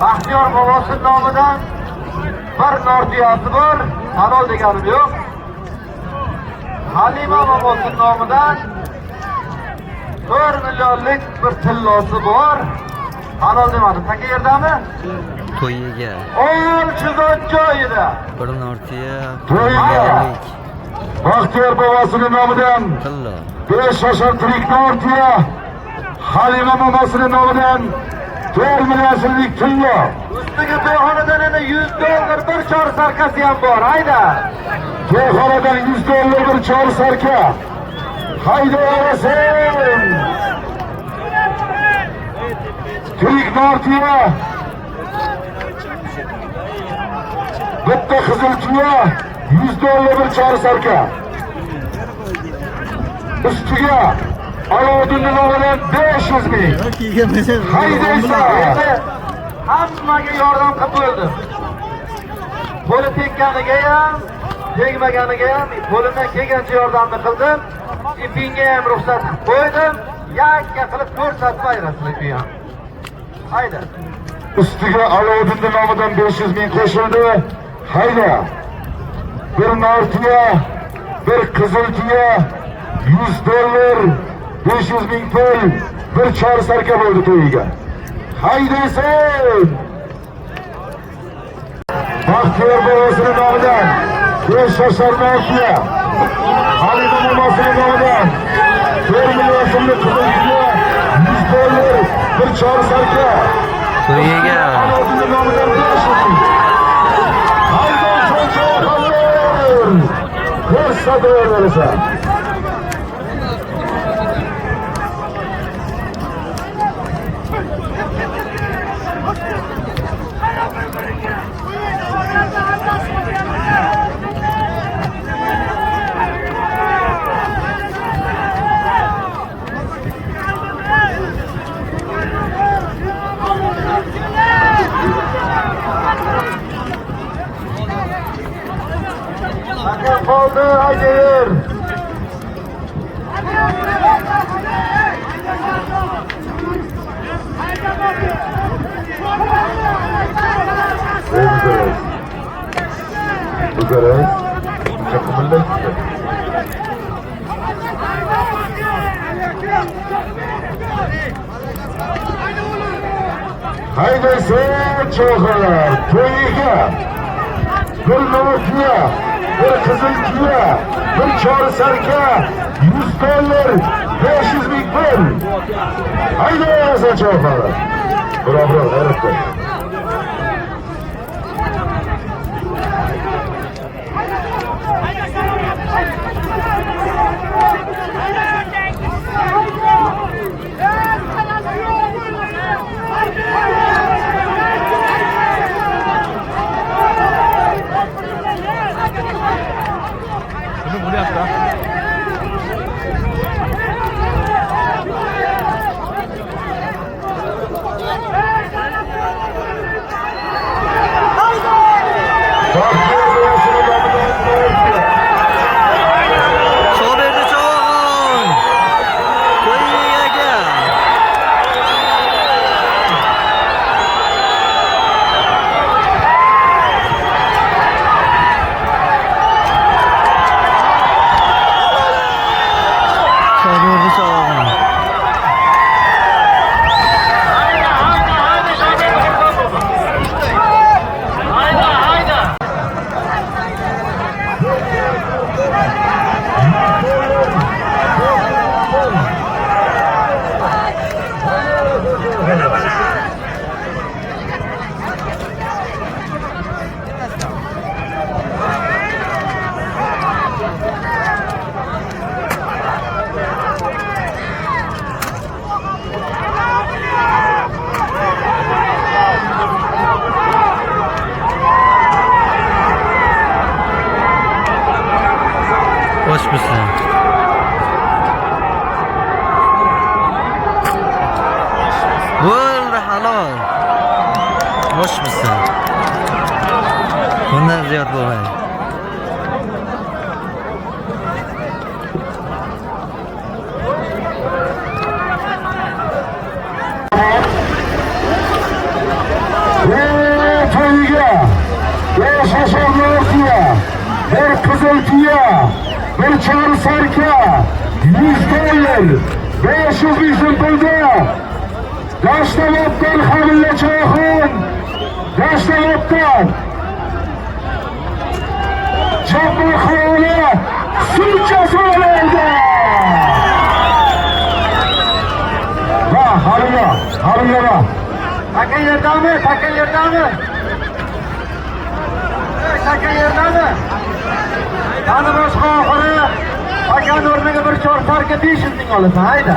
Baxtiyor bobosi nomidan bir nordiyasi bor, halol deganim yo'q. Halima bobosi nomidan 4 millionlik bir tillosi bor. Halol demadim. Taka yerdami? To'yiga 310 joyida. bir nortiya To'yiga. Baxtiyor bobosining nomidan tillo 5 yashar tirik nortiya. Halima bobosining nomidan 4 million so'mlik tillo. Ustiga to'yxonadan yana 100 dollar bir chor sarkasi ham bor. Hayda. To'yxonadan 100 dollar bir chor sarka. Hayda olasan. Tirik nortiya. Bitta qizil tuya 100 dollar bir chor sarka. Ustiga Alo'dinning nomidan 500 ming. Haydaysa hammaga yordam qilib bo'ldi. Qo'li tekganiga ham, tegmaganiga ham qo'limdan kelgancha yordamni qildim. Ipinga ham ruxsat qilib qo'ydim. Yakka qilib ko'rsatib ayrasizlar bu ham. Hayda. Ustiga Alo'dinning nomidan 500 ming qo'shildi. Hayda. Bir nortiya, bir qizil tuya 100 dollar 500 ming pul bir chor sarka bo'ldi to'yiga. Haydaysan. Baxtiyor bobosining nomidan 5 yashar nortiya. Halima bobosining nomidan 4 million so'mlik qizil tuya 100 dollar bir chor sarka. to'yiga Alo'dinning nomidan 500 ming. Haydaysan cho'g'lar. Ko'rsatib berasan. Oldu, hayır. Bukarest. Çakımında işte. Haydi sen çoğalar, to'yiga. Bir nortiya, bir qizil tuya, bir chor sarka, 100 dollar, 500 ming pul. Haydi sen çoğalar. Bravo, hayratlar. Hoş musun? Bo'ldi halol. Hoş musun? Bundan ziyod bo'lmaydi. bir çağrı sarka, 100 dolar, 500 bin pulda. Daştalat'tan Halil'le Çağın, Daştalat'tan Cabbar Hayal'e sürücesi oldu. Va Halil'e va. Takın yerden mi? Takın yerden mi? Takın yerden mi? Tanı başka ahırı, takın örneğe bir çor sarkı 500 bin alırsın, haydi.